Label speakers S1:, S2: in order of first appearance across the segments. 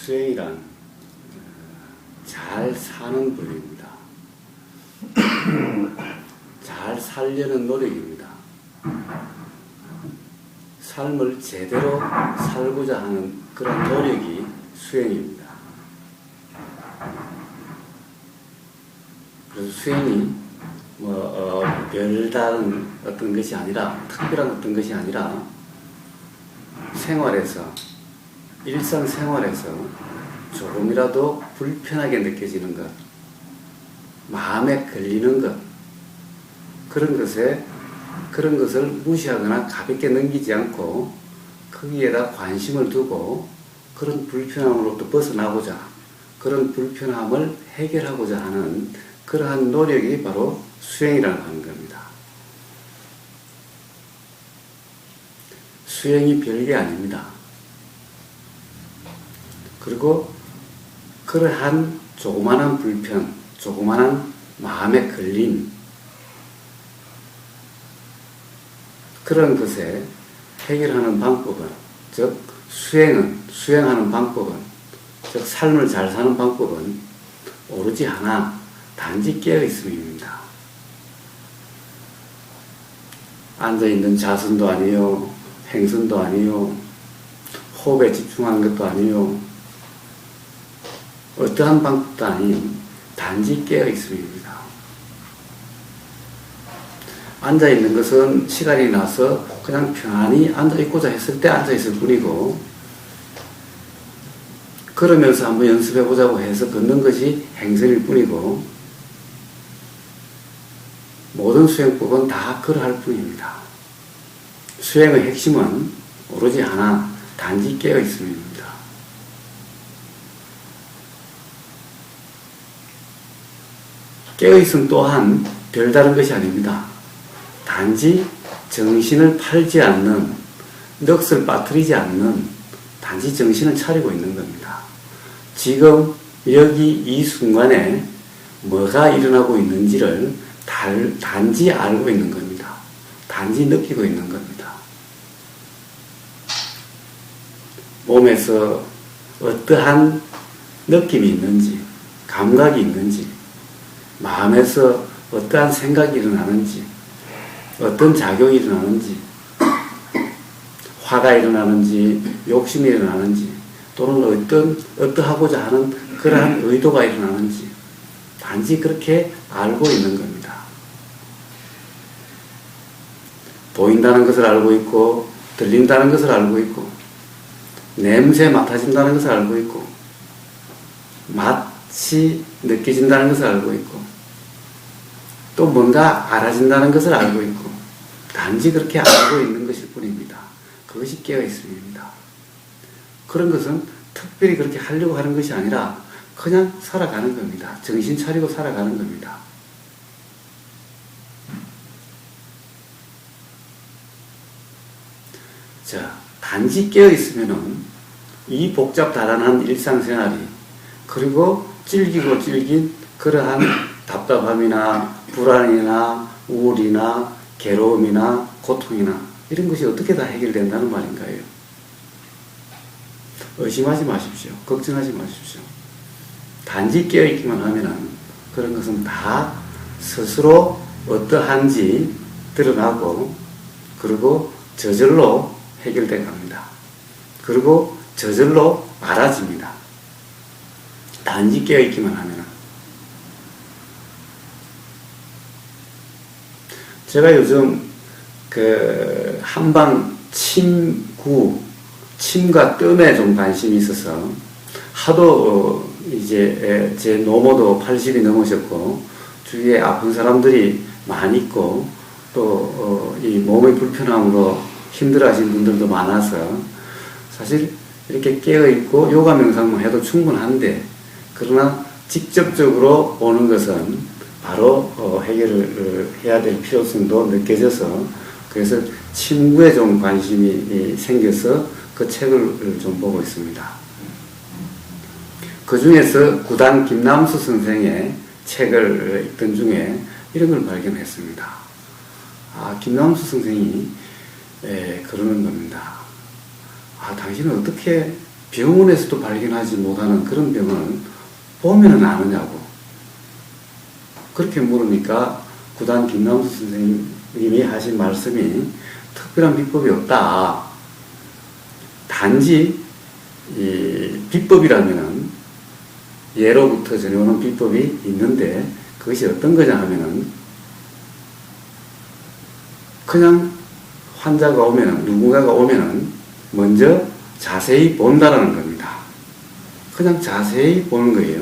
S1: 수행이란 잘 사는 법입니다. 잘 살려는 노력입니다. 삶을 제대로 살고자 하는 그런 노력이 수행입니다. 그래서 수행이 별다른 어떤 것이 아니라, 특별한 어떤 것이 아니라 생활에서, 일상생활에서 조금이라도 불편하게 느껴지는 것, 마음에 걸리는 것, 그런 것을 무시하거나 가볍게 넘기지 않고 거기에다 관심을 두고 그런 불편함으로부터 벗어나고자, 그런 불편함을 해결하고자 하는 그러한 노력이 바로 수행이라고 하는 겁니다. 수행이 별게 아닙니다. 그리고 그러한 조그마한 불편, 조그마한 마음에 걸림, 그런 것에 해결하는 방법은, 즉 수행하는 방법은, 즉 삶을 잘 사는 방법은 오로지 하나, 단지 깨어있음입니다. 앉아있는 자선도 아니요, 행선도 아니요, 호흡에 집중하는 것도 아니요, 어떠한 방법도 아닌 단지 깨어있음입니다. 앉아있는 것은 시간이 나서 그냥 편안히 앉아있고자 했을 때 앉아있을 뿐이고, 걸으면서 한번 연습해보자고 해서 걷는 것이 행선일 뿐이고, 모든 수행법은 다 그러할 뿐입니다. 수행의 핵심은 오로지 하나, 단지 깨어있음입니다. 깨어있음 또한 별다른 것이 아닙니다. 단지 정신을 팔지 않는, 넋을 빠뜨리지 않는, 단지 정신을 차리고 있는 겁니다. 지금 여기 이 순간에 뭐가 일어나고 있는지를 단지 알고 있는 겁니다. 단지 느끼고 있는 겁니다. 몸에서 어떠한 느낌이 있는지, 감각이 있는지, 마음에서 어떠한 생각이 일어나는지, 어떤 작용이 일어나는지, 화가 일어나는지, 욕심이 일어나는지, 또는 어떠하고자 하는 그러한 의도가 일어나는지, 단지 그렇게 알고 있는 겁니다. 보인다는 것을 알고 있고, 들린다는 것을 알고 있고, 냄새 맡아진다는 것을 알고 있고, 맛이 느껴진다는 것을 알고 있고, 또 뭔가 알아진다는 것을 알고 있고, 단지 그렇게 알고 있는 것일 뿐입니다. 그것이 깨어있음입니다. 그런 것은 특별히 그렇게 하려고 하는 것이 아니라 그냥 살아가는 겁니다. 정신 차리고 살아가는 겁니다. 자, 단지 깨어있으면은 이 복잡다단한 일상생활이, 그리고 질기고 질긴 그러한 답답함이나 불안이나 우울이나 괴로움이나 고통이나 이런 것이 어떻게 다 해결된다는 말인가요? 의심하지 마십시오. 걱정하지 마십시오. 단지 깨어있기만 하면은 그런 것은 다 스스로 어떠한지 드러나고, 그리고 저절로 해결돼 갑니다. 그리고 저절로 알아집니다. 단지 깨어있기만 하면은. 제가 요즘 한방 침과 뜸에 좀 관심이 있어서 하도 이제 제 노모도 80이 넘으셨고 주위에 아픈 사람들이 많이 있고 또 이 몸의 불편함으로 힘들어하시는 분들도 많아서 사실 이렇게 깨어있고 요가 명상만 해도 충분한데, 그러나 직접적으로 오는 것은 바로 해결을 해야 될 필요성도 느껴져서, 그래서 침구에 좀 관심이 생겨서 그 책을 좀 보고 있습니다. 그 중에서 구단 김남수 선생의 책을 읽던 중에 이런 걸 발견했습니다. 김남수 선생이 그러는 겁니다. 당신은 어떻게 병원에서도 발견하지 못하는 그런 병을 보면은 아느냐고. 그렇게 물으니까 구단 김남수 선생님이 하신 말씀이 특별한 비법이 없다. 단지 이 비법이라면은 예로부터 전해오는 비법이 있는데 그것이 어떤 거냐 하면은 그냥 환자가 오면은 누군가가 오면은 먼저 자세히 본다라는 겁니다. 그냥 자세히 보는 거예요.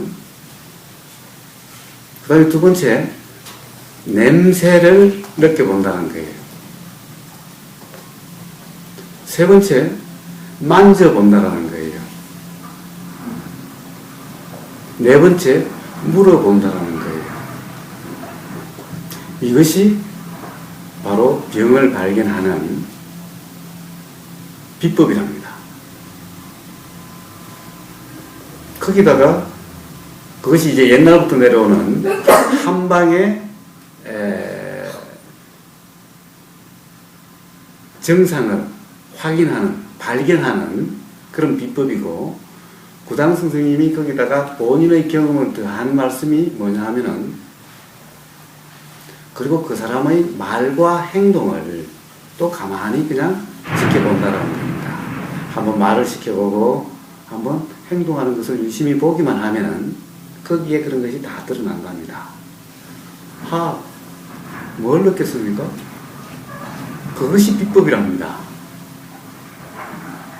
S1: 그 다음에 두 번째, 냄새를 느껴본다는 거예요. 세 번째, 만져본다는 거예요. 네 번째, 물어본다는 거예요. 이것이 바로 병을 발견하는 비법이랍니다. 거기다가 그것이 이제 옛날부터 내려오는 한방에 증상을 확인하는, 발견하는 그런 비법이고, 구당 선생님이 거기다가 본인의 경험을 더한 말씀이 뭐냐 하면은, 그리고 그 사람의 말과 행동을 또 가만히 그냥 지켜본다는 겁니다. 한번 말을 시켜보고 한번 행동하는 것을 유심히 보기만 하면은 거기에 그런 것이 다 드러난답니다. 뭘 느꼈습니까? 그것이 비법이랍니다.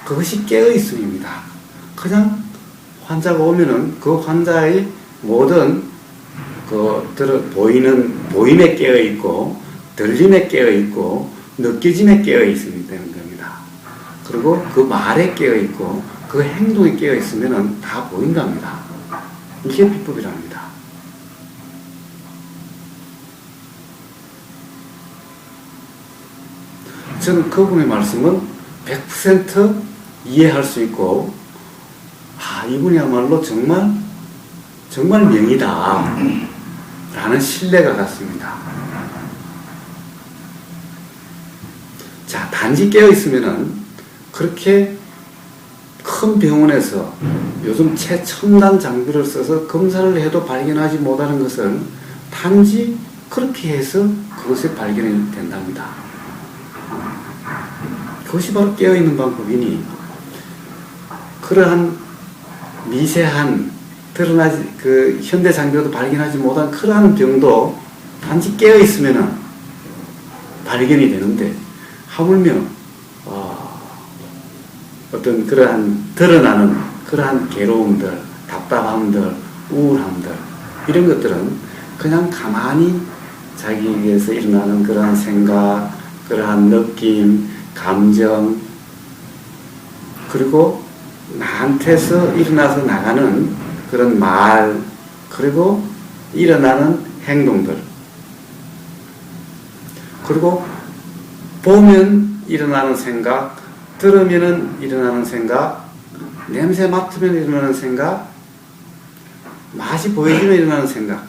S1: 그것이 깨어있음입니다. 그냥 환자가 오면은 그 환자의 모든 보임에 깨어있고, 들림에 깨어있고, 느껴짐에 깨어있으면 겁니다. 그리고 그 말에 깨어있고, 그 행동에 깨어있으면 다 보인답니다. 이게 비법이랍니다. 저는 그분의 말씀은 100% 이해할 수 있고, 이분이야말로 정말 명이다 라는 신뢰가 갔습니다. 자, 단지 깨어있으면은 그렇게 큰 병원에서 요즘 최첨단 장비를 써서 검사를 해도 발견하지 못하는 것을 단지 그렇게 해서 그것이 발견이 된답니다. 그것이 바로 깨어있는 방법이니, 그러한 미세한 드러나지 현대 장비로도 발견하지 못한 그러한 병도 단지 깨어 있으면은 발견이 되는데, 하물며 어떤 그러한 드러나는 그러한 괴로움들, 답답함들, 우울함들, 이런 것들은 그냥 가만히 자기에게서 일어나는 그러한 생각, 그러한 느낌, 감정, 그리고 나한테서 일어나서 나가는 그런 말, 그리고 일어나는 행동들, 그리고 보면 일어나는 생각, 들으면 일어나는 생각, 냄새 맡으면 일어나는 생각, 맛이 보여지면 일어나는 생각,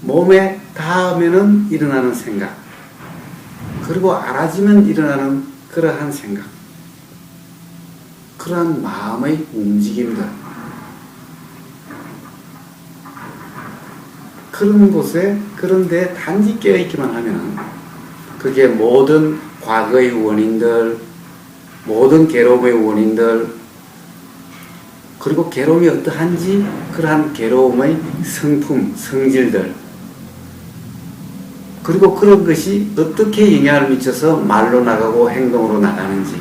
S1: 몸에 닿으면 일어나는 생각, 그리고 알아지면 일어나는 그러한 생각, 그러한 마음의 움직임들, 그런 곳에, 그런데 단지 깨어있기만 하면 그게 모든 과거의 원인들, 모든 괴로움의 원인들, 그리고 괴로움이 어떠한지 그러한 괴로움의 성품, 성질들, 그리고 그런 것이 어떻게 영향을 미쳐서 말로 나가고 행동으로 나가는지,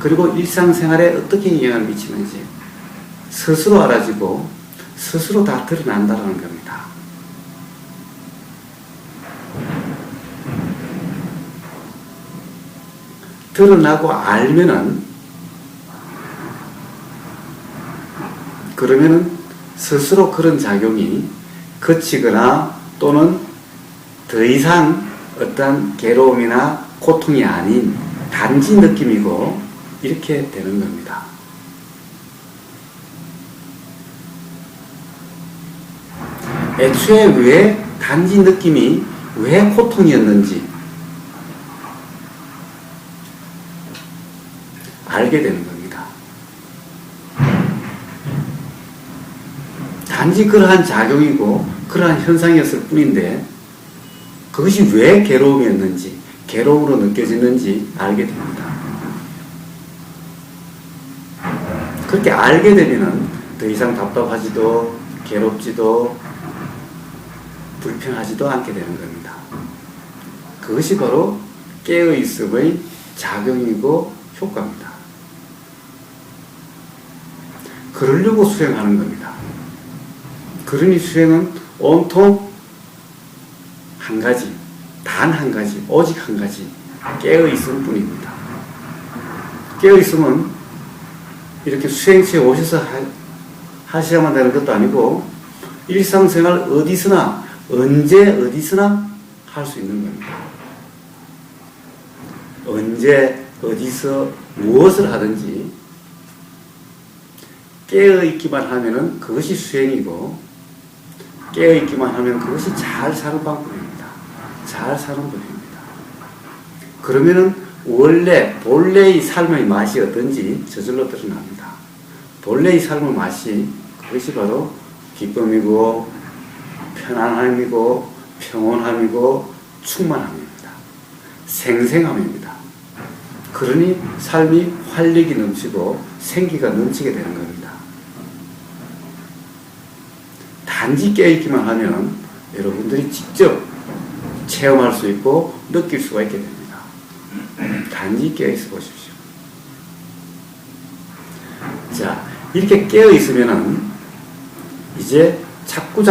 S1: 그리고 일상생활에 어떻게 영향을 미치는지 스스로 알아지고 스스로 다 드러난다는 겁니다. 드러나고 알면은, 그러면은 스스로 그런 작용이 그치거나 또는 더 이상 어떤 괴로움이나 고통이 아닌 단지 느낌이고, 이렇게 되는 겁니다. 애초에 왜 단지 느낌이 왜 고통이었는지 알게 되는 겁니다. 단지 그러한 작용이고 그러한 현상이었을 뿐인데 그것이 왜 괴로움이었는지, 괴로움으로 느껴지는지 알게 됩니다. 그렇게 알게 되면은 더 이상 답답하지도 괴롭지도 불편하지도 않게 되는 겁니다. 그것이 바로 깨어있음의 작용이고 효과입니다. 그러려고 수행하는 겁니다. 그러니 수행은 온통 한 가지, 단 한 가지, 오직 한 가지, 깨어있음 뿐입니다. 깨어있음은 이렇게 수행처에 오셔서 하셔야만 되는 것도 아니고 일상생활 어디서나 언제 어디서나 할 수 있는 겁니다. 언제 어디서 무엇을 하든지 깨어있기만 하면은 그것이 수행이고 깨어있기만 하면 그것이 잘 사는 방법입니다. 잘 사는 법입니다. 그러면은 원래 본래의 삶의 맛이 어떤지 저절로 드러납니다. 본래의 삶의 맛이 그것이 바로 기쁨이고 편안함이고 평온함이고 충만함입니다. 생생함입니다. 그러니 삶이 활력이 넘치고 생기가 넘치게 되는 겁니다. 단지 깨어있기만 하면 여러분들이 직접 체험할 수 있고 느낄 수가 있게 됩니다. 단지 깨어있어 보십시오. 자, 이렇게 깨어있으면은 이제 자꾸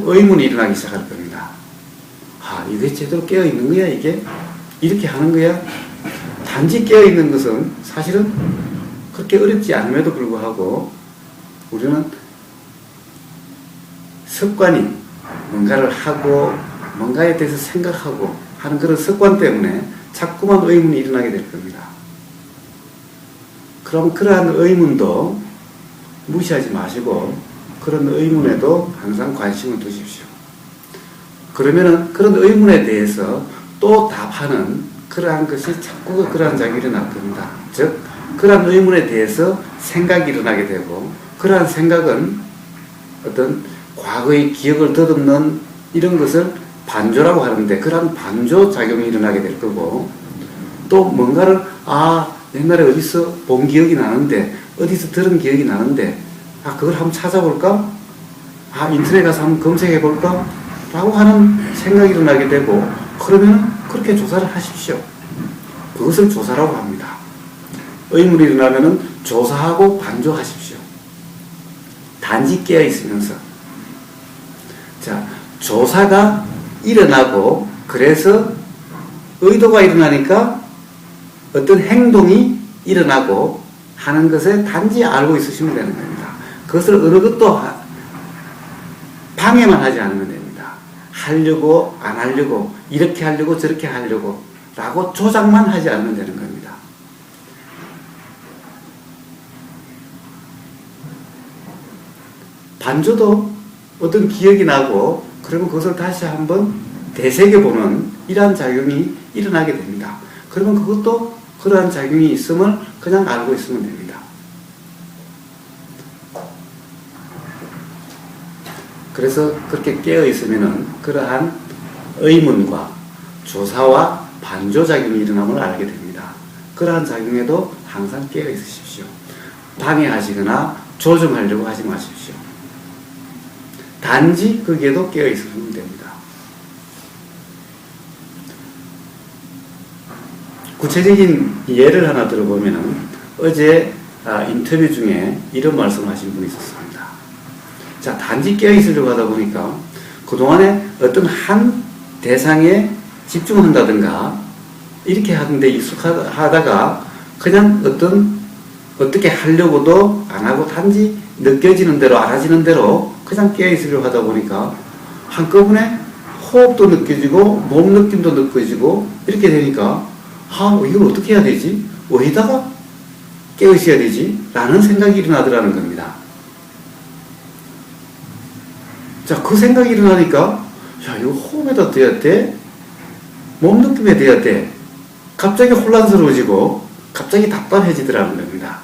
S1: 의문이 일어나기 시작할 겁니다. 아, 이게 제대로 깨어있는 거야, 이게? 이렇게 하는 거야? 단지 깨어있는 것은 사실은 그렇게 어렵지 않음에도 불구하고 우리는 습관이 뭔가를 하고 뭔가에 대해서 생각하고 하는 그런 습관 때문에 자꾸만 의문이 일어나게 될 겁니다. 그럼 그러한 의문도 무시하지 마시고 그런 의문에도 항상 관심을 두십시오. 그러면은 그런 의문에 대해서 또 답하는 그러한 것이 자꾸 그러한 작용이 일어날 겁니다. 즉 그러한 의문에 대해서 생각이 일어나게 되고 그러한 생각은 어떤 과거의 기억을 더듬는 이런 것을 반조라고 하는데 그러한 반조 작용이 일어나게 될 거고 또 뭔가를 옛날에 어디서 본 기억이 나는데 어디서 들은 기억이 나는데 그걸 한번 찾아볼까? 인터넷 가서 한번 검색해 볼까? 라고 하는 생각이 일어나게 되고 그러면 그렇게 조사를 하십시오. 그것을 조사라고 합니다. 의문이 일어나면 조사하고 반조하십시오. 단지 깨어 있으면서. 자, 조사가 일어나고 그래서 의도가 일어나니까 어떤 행동이 일어나고 하는 것에 단지 알고 있으시면 되는 겁니다. 그것을 어느 것도 방해만 하지 않으면 됩니다. 하려고 안 하려고 이렇게 하려고 저렇게 하려고 라고 조작만 하지 않으면 되는 겁니다. 반조도 어떤 기억이 나고 그러면 그것을 다시 한번 되새겨보는 이러한 작용이 일어나게 됩니다. 그러면 그것도 그러한 작용이 있음을 그냥 알고 있으면 됩니다. 그래서 그렇게 깨어 있으면은 그러한 의문과 조사와 반조작용이 일어남을 알게 됩니다. 그러한 작용에도 항상 깨어 있으십시오. 방해하시거나 조정하려고 하지 마십시오. 단지 거기에도 깨어 있으면 됩니다. 구체적인 예를 하나 들어보면은 어제 인터뷰 중에 이런 말씀을 하신 분이 있었습니다. 자, 단지 깨어 있으려고 하다 보니까 그동안에 어떤 한 대상에 집중한다든가 이렇게 하는데 익숙하다가 그냥 어떻게 하려고도 안 하고 단지 느껴지는 대로 알아지는 대로 그냥 깨어 있으려고 하다 보니까 한꺼번에 호흡도 느껴지고 몸 느낌도 느껴지고 이렇게 되니까 이걸 어떻게 해야 되지? 어디다가 깨어 있어야 되지? 라는 생각이 일어나더라는 겁니다. 자, 그 생각이 일어나니까 이거 호흡에다 대야 돼? 몸 느낌에 대야 돼? 갑자기 혼란스러워지고 갑자기 답답해지더라는 겁니다.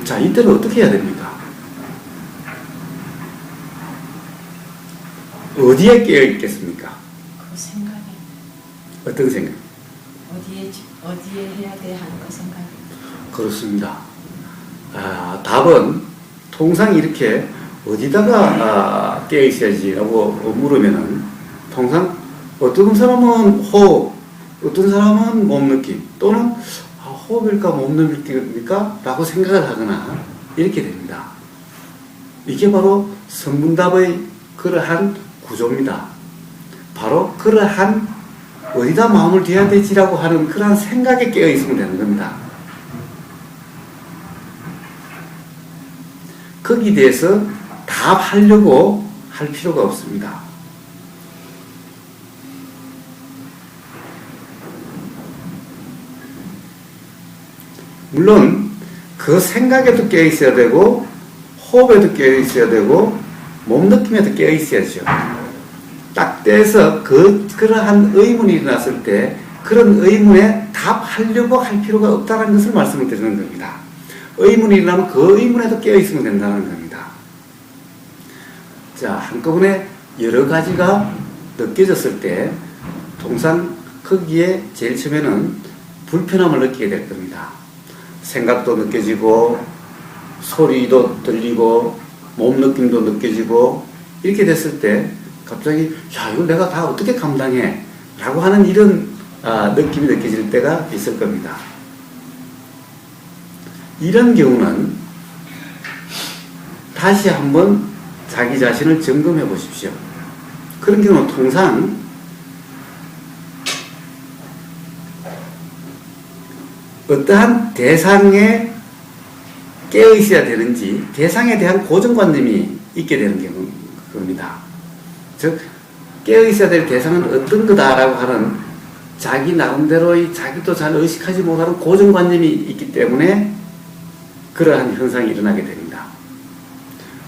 S1: 자, 이때는 어떻게 해야 됩니까? 어디에 깨어 있겠습니까?
S2: 그 생각에
S1: 어떤 생각?
S2: 어디에 해야 돼 하는 그 생각에.
S1: 그렇습니다. 답은 통상 이렇게 어디다가 깨어 있어야지라고 물으면은 통상 어떤 사람은 호흡, 어떤 사람은 몸 느낌 또는 호흡일까 몸 느낌일까 라고 생각을 하거나 이렇게 됩니다. 이게 바로 성분답의 그러한 구조입니다. 바로 그러한 어디다 마음을 둬야 되지라고 하는 그러한 생각에 깨어 있으면 되는 겁니다. 거기에 대해서 답하려고 할 필요가 없습니다. 물론 그 생각에도 깨어 있어야 되고 호흡에도 깨어 있어야 되고 몸 느낌에도 깨어 있어야죠. 딱 떼서 그러한 의문이 일어났을 때 그런 의문에 답하려고 할 필요가 없다는 것을 말씀을 드리는 겁니다. 의문이 일어나면 그 의문에도 깨어 있으면 된다는 겁니다. 자, 한꺼번에 여러 가지가 느껴졌을 때 통상 거기에 제일 처음에는 불편함을 느끼게 될 겁니다. 생각도 느껴지고 소리도 들리고 몸 느낌도 느껴지고 이렇게 됐을 때 갑자기 이걸 내가 다 어떻게 감당해? 라고 하는 이런 느낌이 느껴질 때가 있을 겁니다. 이런 경우는 다시 한번 자기 자신을 점검해 보십시오. 그런 경우는 통상 어떠한 대상에 깨어 있어야 되는지 대상에 대한 고정관념이 있게 되는 겁니다. 즉 깨어 있어야 될 대상은 어떤 거다라고 하는 자기 나름대로의 자기도 잘 의식하지 못하는 고정관념이 있기 때문에 그러한 현상이 일어나게 됩니다.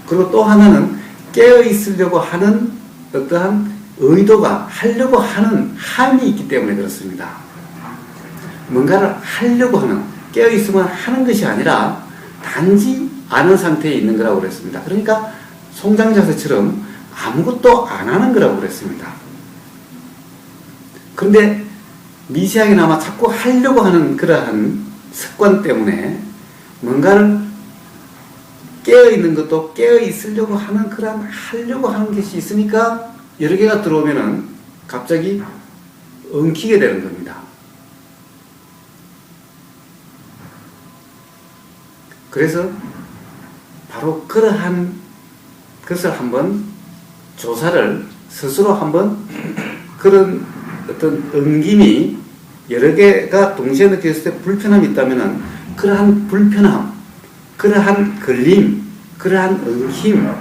S1: 그리고 또 하나는 깨어 있으려고 하는 어떠한 의도가 하려고 하는 함이 있기 때문에 그렇습니다. 뭔가를 하려고 하는 깨어 있으면 하는 것이 아니라 단지 아는 상태에 있는 거라고 그랬습니다. 그러니까 송장자세처럼 아무것도 안 하는 거라고 그랬습니다. 그런데 미세하게나마 자꾸 하려고 하는 그러한 습관 때문에 뭔가를 깨어있는 것도 깨어있으려고 하는 그런 하려고 하는 것이 있으니까 여러 개가 들어오면은 갑자기 엉키게 되는 겁니다. 그래서 바로 그러한 것을 한번 조사를 스스로 한번 그런 어떤 엉김이 여러 개가 동시에 느껴졌을 때 불편함이 있다면은 그러한 불편함, 그러한 걸림, 그러한 엉킴,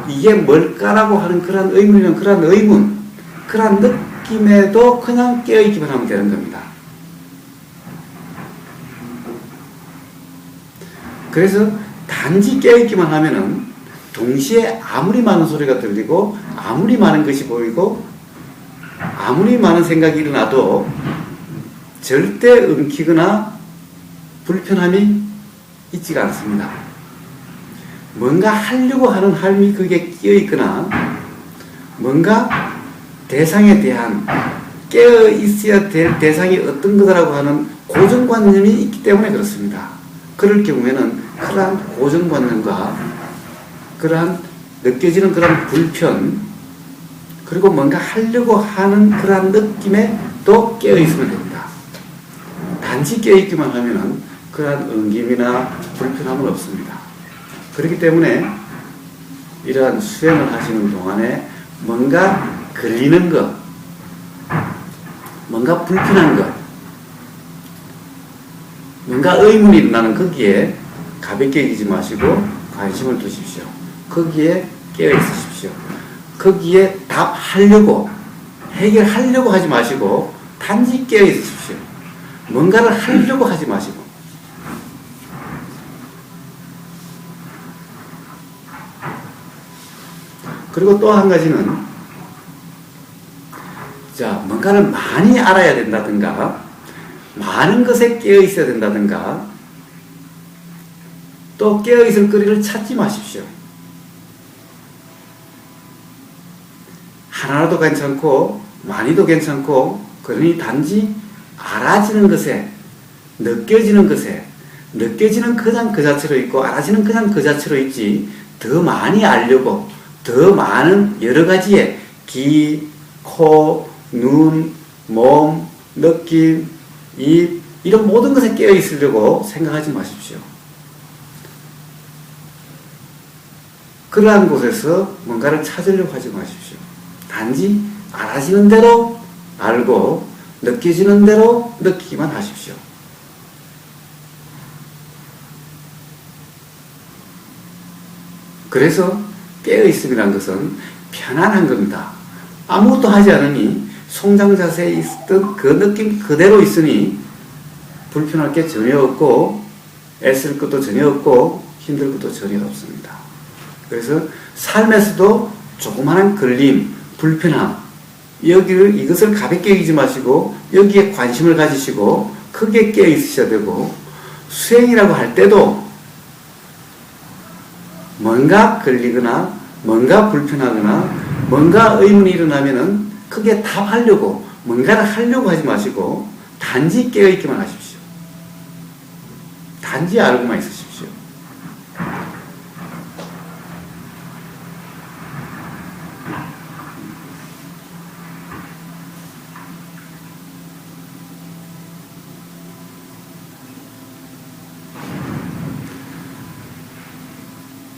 S1: 이게 뭘까라고 하는 그러한 의문이면 그러한 의문, 그러한 느낌에도 그냥 깨어있기만 하면 되는 겁니다. 그래서 단지 깨어있기만 하면은 동시에 아무리 많은 소리가 들리고 아무리 많은 것이 보이고 아무리 많은 생각이 일어나도 절대 엉키거나 불편함이 있지가 않습니다. 뭔가 하려고 하는 삶이 그게 끼어있거나 뭔가 대상에 대한 깨어 있어야 될 대상이 어떤 거다라고 하는 고정관념이 있기 때문에 그렇습니다. 그럴 경우에는 그러한 고정관념과 그러한 느껴지는 그러한 불편 그리고 뭔가 하려고 하는 그러한 느낌에 또 깨어있으면 됩니다. 단지 깨어있기만 하면은 그러한 엉김이나 불편함은 없습니다. 그렇기 때문에 이러한 수행을 하시는 동안에 뭔가 걸리는 것, 뭔가 불편한 것, 뭔가 의문이 일어나는 거기에 가볍게 여기지 마시고 관심을 두십시오. 거기에 깨어 있으십시오. 거기에 답하려고 해결하려고 하지 마시고 단지 깨어 있으십시오. 뭔가를 하려고 하지 마시고. 그리고 또 한 가지는 뭔가를 많이 알아야 된다든가 많은 것에 깨어 있어야 된다든가 또 깨어 있을 거리를 찾지 마십시오. 하나도 괜찮고 많이도 괜찮고, 그러니 단지 알아지는 것에, 느껴지는 것에, 느껴지는 그냥 그 자체로 있고 알아지는 그냥 그 자체로 있지, 더 많이 알려고 더 많은 여러 가지의 귀, 코, 눈, 몸, 느낌, 입, 이런 모든 것에 깨어 있으려고 생각하지 마십시오. 그러한 곳에서 뭔가를 찾으려고 하지 마십시오. 단지 알아지는 대로 알고 느껴지는 대로 느끼기만 하십시오. 그래서 깨어있음이라는 것은 편안한 겁니다. 아무것도 하지 않으니 송장 자세에 있었던 그 느낌 그대로 있으니 불편할 게 전혀 없고 애쓸 것도 전혀 없고 힘들 것도 전혀 없습니다. 그래서 삶에서도 조그마한 걸림, 불편함, 이것을 가볍게 여기지 마시고 여기에 관심을 가지시고 크게 깨어 있으셔야 되고, 수행이라고 할 때도 뭔가 걸리거나 뭔가 불편하거나 뭔가 의문이 일어나면은 크게 답하려고 뭔가를 하려고 하지 마시고 단지 깨어있기만 하십시오. 단지 알고만 있으십시오.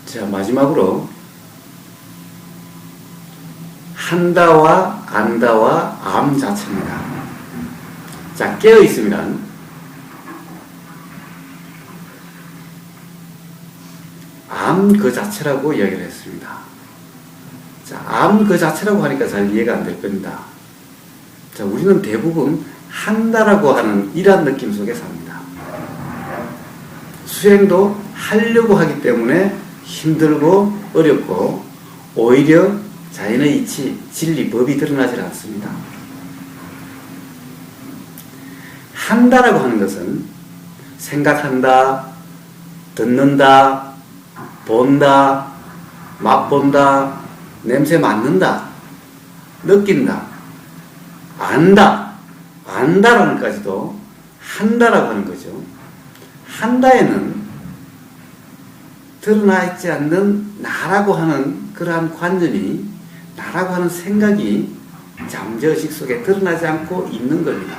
S1: 자, 마지막으로 한다와 안다와 암 자체입니다. 자, 깨어있음이란 암 그 자체라고 이야기를 했습니다. 자, 암 그 자체라고 하니까 잘 이해가 안 될 겁니다. 자, 우리는 대부분 한다라고 하는 이러한 느낌 속에 삽니다. 수행도 하려고 하기 때문에 힘들고 어렵고 오히려 자연의 이치, 진리, 법이 드러나질 않습니다. 한다라고 하는 것은 생각한다, 듣는다, 본다, 맛본다, 냄새 맡는다, 느낀다, 안다, 안다라는 것까지도 한다라고 하는 거죠. 한다에는 드러나 있지 않는 나라고 하는 그러한 관념이, 나라고 하는 생각이 잠재의식 속에 드러나지 않고 있는 겁니다.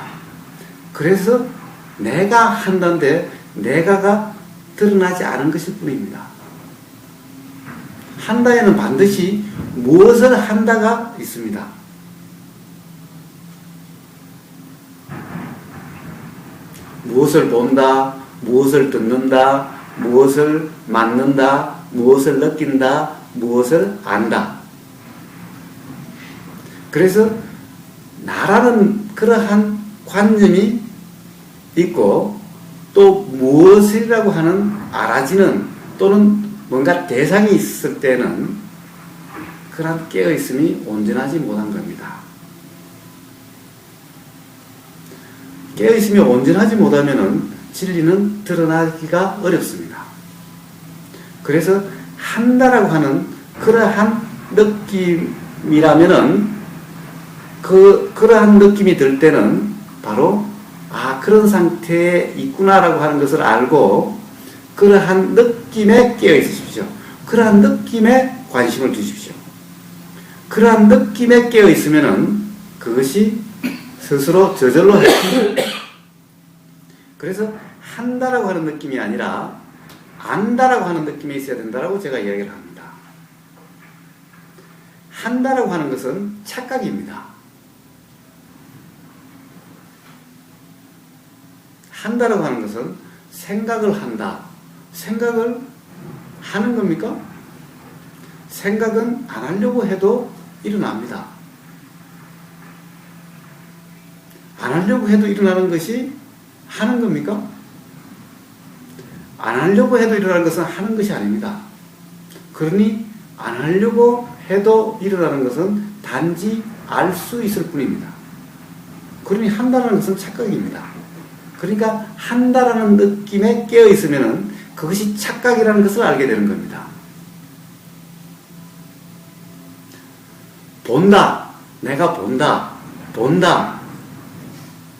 S1: 그래서 내가 한다는데 내가가 드러나지 않은 것일 뿐입니다. 한다에는 반드시 무엇을 한다가 있습니다. 무엇을 본다, 무엇을 듣는다, 무엇을 맡는다, 무엇을 느낀다, 무엇을 안다. 그래서 나라는 그러한 관념이 있고 또 무엇이라고 하는 알아지는 또는 뭔가 대상이 있을 때는 그런 깨어있음이 온전하지 못한 겁니다. 깨어있음이 온전하지 못하면 진리는 드러나기가 어렵습니다. 그래서 한다라고 하는 그러한 느낌이라면은 그러한 느낌이 들 때는 바로 그런 상태에 있구나라고 하는 것을 알고 그러한 느낌에 깨어 있으십시오. 그러한 느낌에 관심을 두십시오. 그러한 느낌에 깨어 있으면은 그것이 스스로 저절로 해줍니다. 그래서 한다라고 하는 느낌이 아니라 안다라고 하는 느낌이 있어야 된다라고 제가 이야기를 합니다. 한다라고 하는 것은 착각입니다. 한다라고 하는 것은 생각을 한다. 생각을 하는 겁니까? 생각은 안 하려고 해도 일어납니다. 안 하려고 해도 일어나는 것이 하는 겁니까? 안 하려고 해도 일어나는 것은 하는 것이 아닙니다. 그러니 안 하려고 해도 일어나는 것은 단지 알 수 있을 뿐입니다. 그러니 한다는 것은 착각입니다. 그러니까 한다라는 느낌에 깨어 있으면 그것이 착각이라는 것을 알게 되는 겁니다. 본다, 내가 본다. 본다.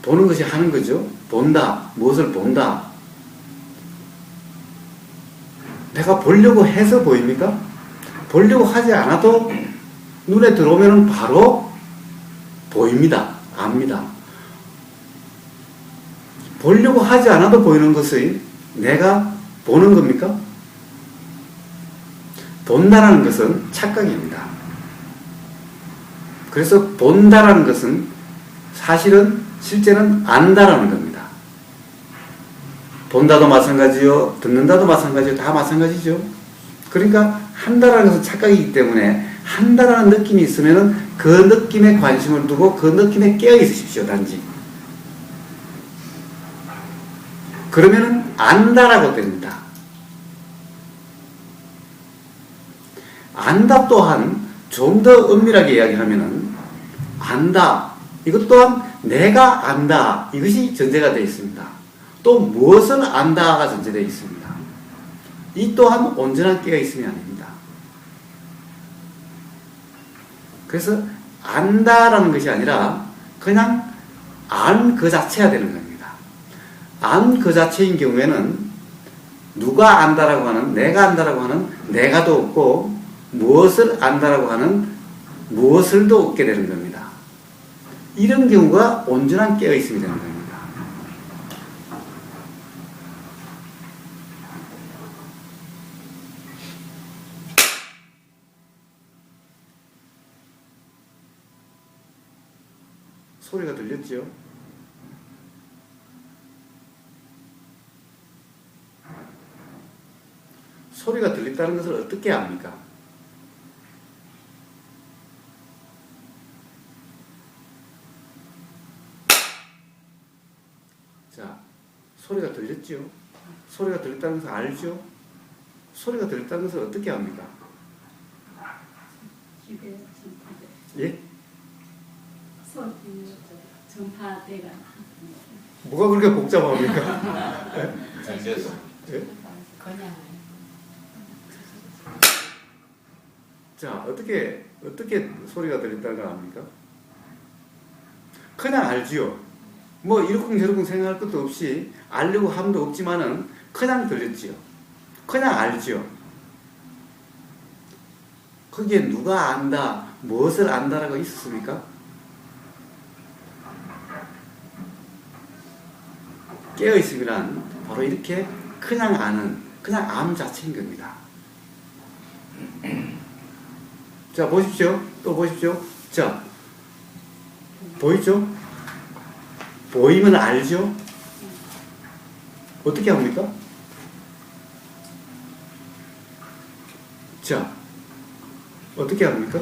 S1: 보는 것이 하는 거죠. 본다. 무엇을 본다. 내가 보려고 해서 보입니까? 보려고 하지 않아도 눈에 들어오면 바로 보입니다. 압니다. 보려고 하지 않아도 보이는 것이 내가 보는 겁니까? 본다라는 것은 착각입니다. 그래서 본다라는 것은 사실은 실제는 안다라는 겁니다. 본다도 마찬가지요, 듣는다도 마찬가지요, 다 마찬가지죠. 그러니까 한다라는 것은 착각이기 때문에 한다라는 느낌이 있으면 그 느낌에 관심을 두고 그 느낌에 깨어 있으십시오. 단지. 그러면은 안다라고 됩니다. 안다 또한 좀 더 엄밀하게 이야기하면은 안다. 이것 또한 내가 안다. 이것이 전제가 되어 있습니다. 또 무엇을 안다가 전제되어 있습니다. 이 또한 온전한 깨어 있음이 아닙니다. 그래서 안다라는 것이 아니라 그냥 안 그 자체가 되는 겁니다. 안 그 자체인 경우에는 누가 안다라고 하는, 내가 안다라고 하는 내가도 없고 무엇을 안다라고 하는 무엇을도 없게 되는 겁니다. 이런 경우가 온전한 깨어 있음이 되는 겁니다. 소리가 들렸죠? 소리가 들렸다는 것을 어떻게 압니까? 자, 소리가 들렸죠? 소리가 들렸다는 것을 알죠? 소리가 들렸다는 것을 어떻게 압니까? 예?
S3: 전파대가
S1: 뭐가 그렇게 복잡합니까? 예?
S2: 그냥
S1: 자, 어떻게 소리가 들렸다는 걸 압니까? 그냥 알지요. 뭐 이러쿵저러쿵 생각할 것도 없이 알려고 함도 없지만은 그냥 들렸지요. 그냥 알지요. 거기에 누가 안다, 무엇을 안다라고 있었습니까? 깨어있음이란 바로 이렇게 그냥 아는, 그냥 암 자체인 겁니다. 자, 보십시오. 또 보십시오. 자, 보이죠? 보이면 알죠? 어떻게 합니까? 자, 어떻게 합니까?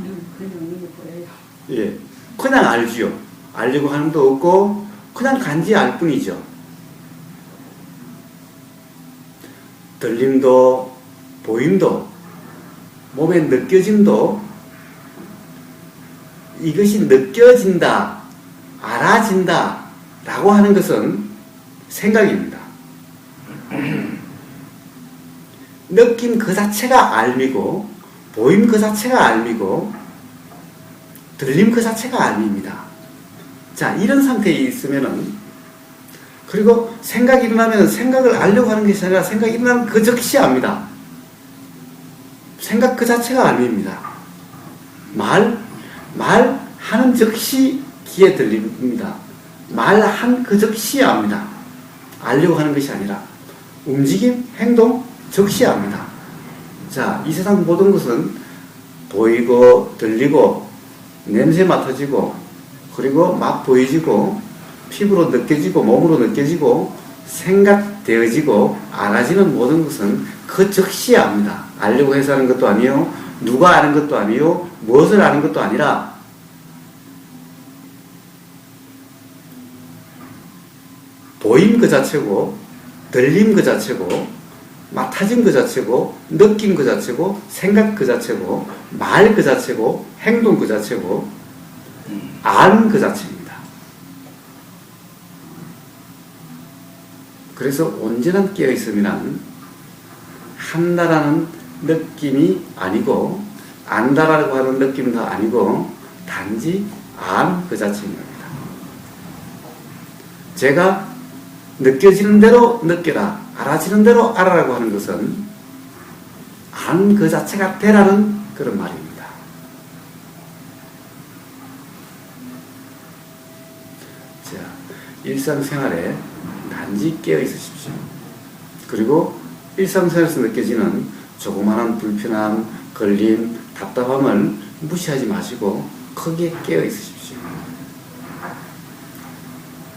S3: 그냥 눈이 보여요.
S1: 예, 그냥 알지요. 알려고 하는 것도 없고 그냥 간지 알 뿐이죠. 들림도 보임도 몸에 느껴짐도 이것이 느껴진다, 알아진다 라고 하는 것은 생각입니다. 느낌 그 자체가 알미고 보임 그 자체가 알미고 들림 그 자체가 알미입니다. 자, 이런 상태에 있으면은, 그리고 생각이 일어나면 생각을 알려고 하는 것이 아니라 생각이 일어나면 그 즉시 압니다. 생각 그 자체가 알미입니다. 말하는 즉시 귀에 들립니다. 말한 그 즉시 압니다. 알려고 하는 것이 아니라 움직임, 행동 즉시 압니다. 자, 이 세상 모든 것은 보이고 들리고 냄새 맡아지고 그리고 맛 보이지고 피부로 느껴지고 몸으로 느껴지고 생각되어지고 알아지는 모든 것은 그 즉시 압니다. 알려고 해서 하는 것도 아니요, 누가 아는 것도 아니요, 무엇을 아는 것도 아니라 보임 그 자체고 들림 그 자체고 맡아진 그 자체고 느낌 그 자체고 생각 그 자체고 말 그 자체고 행동 그 자체고 아는 그 자체입니다. 그래서 온전한 깨어있음이란 한다라는 느낌이 아니고 안다라고 하는 느낌도 아니고 단지 안 그 자체인 겁니다. 제가 느껴지는 대로 느껴라, 알아지는 대로 알아라고 하는 것은 안 그 자체가 되라는 그런 말입니다. 자, 일상생활에 단지 깨어 있으십시오. 그리고 일상생활에서 느껴지는 조그마한 불편함, 걸림, 답답함을 무시하지 마시고 크게 깨어 있으십시오.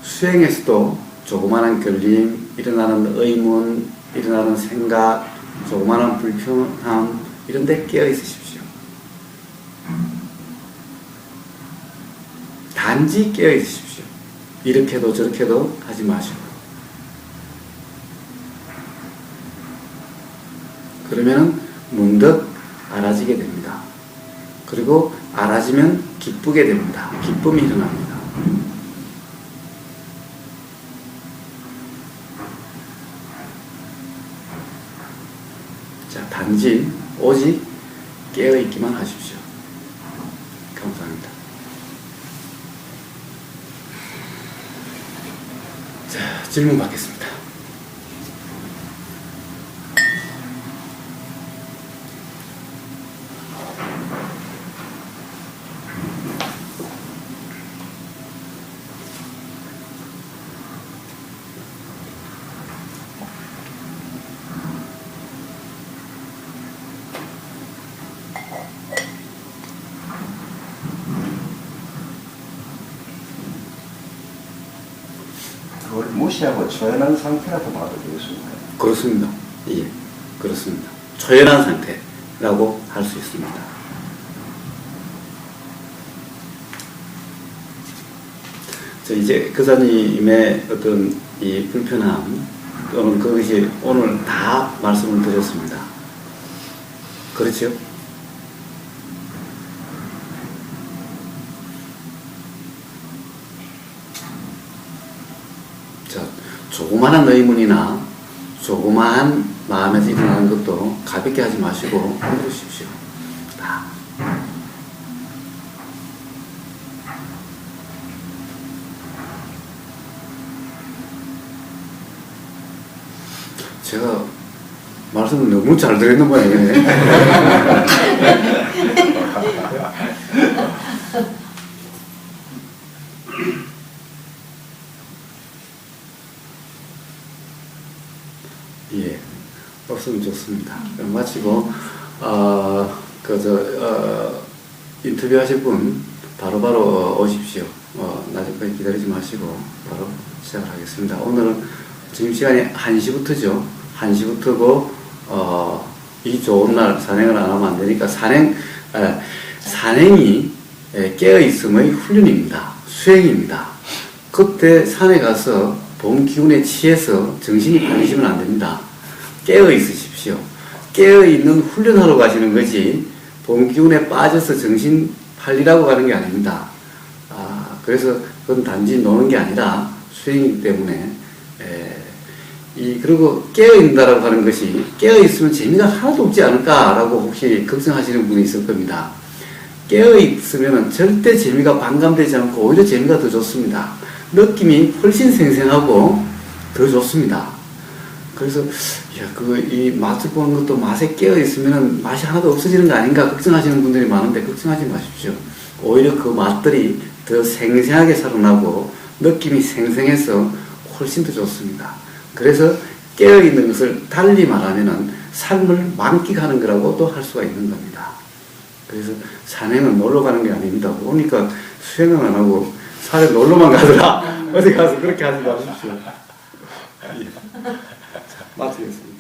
S1: 수행에서도 조그마한 걸림, 일어나는 의문, 일어나는 생각, 조그마한 불편함 이런 데 깨어 있으십시오. 단지 깨어 있으십시오. 이렇게도 저렇게도 하지 마시고. 그러면 문득 알아지게 됩니다. 그리고 알아지면 기쁘게 됩니다. 기쁨이 일어납니다. 자, 단지 오직 깨어있기만 하십시오. 감사합니다. 자, 질문 받겠습니다.
S4: 그걸 무시하고 초연한 상태라고 봐도 되겠습니다.
S1: 그렇습니다. 예, 그렇습니다. 초연한 상태라고 할 수 있습니다. 자, 이제 그사님의 어떤 이 불편함 또는 그것이 오늘 다 말씀을 드렸습니다. 그렇죠? 자, 조그마한 의문이나 조그마한 마음에서 일어나는 것도 가볍게 하지 마시고 흔들으십시오. 다. 제가 말씀을 너무 잘 드렸는 모양이네. 예, 없으면 좋습니다. 그럼 마치고, 인터뷰 하실 분 바로바로 오십시오. 낮에까지 기다리지 마시고 바로 시작을 하겠습니다. 오늘은 점심시간이 1시부터죠. 1시부터고, 이 좋은 날 산행을 안 하면 안 되니까 산행이 깨어있음의 훈련입니다. 수행입니다. 그때 산에 가서 봄 기운에 취해서 정신이 팔리시면 안 됩니다. 깨어 있으십시오. 깨어 있는 훈련하러 가시는 거지 봄 기운에 빠져서 정신 팔리라고 가는 게 아닙니다. 그래서 그건 단지 노는 게 아니라 수행이기 때문에 그리고 깨어 있다라고 하는 것이 깨어 있으면 재미가 하나도 없지 않을까라고 혹시 걱정하시는 분이 있을 겁니다. 깨어 있으면 절대 재미가 반감되지 않고 오히려 재미가 더 좋습니다. 느낌이 훨씬 생생하고 더 좋습니다. 그래서 이 맛을 보는 것도 맛에 깨어 있으면 맛이 하나도 없어지는 거 아닌가 걱정하시는 분들이 많은데 걱정하지 마십시오. 오히려 그 맛들이 더 생생하게 살아나고 느낌이 생생해서 훨씬 더 좋습니다. 그래서 깨어 있는 것을 달리 말하면은 삶을 만끽하는 거라고도 할 수가 있는 겁니다. 그래서 산행은 놀러 가는 게 아닙니다. 오니까 수행은 안 하고 산에 놀러만 가더라. 어디 가서 그렇게 하지 마십시오. 예. 자, 마치겠습니다.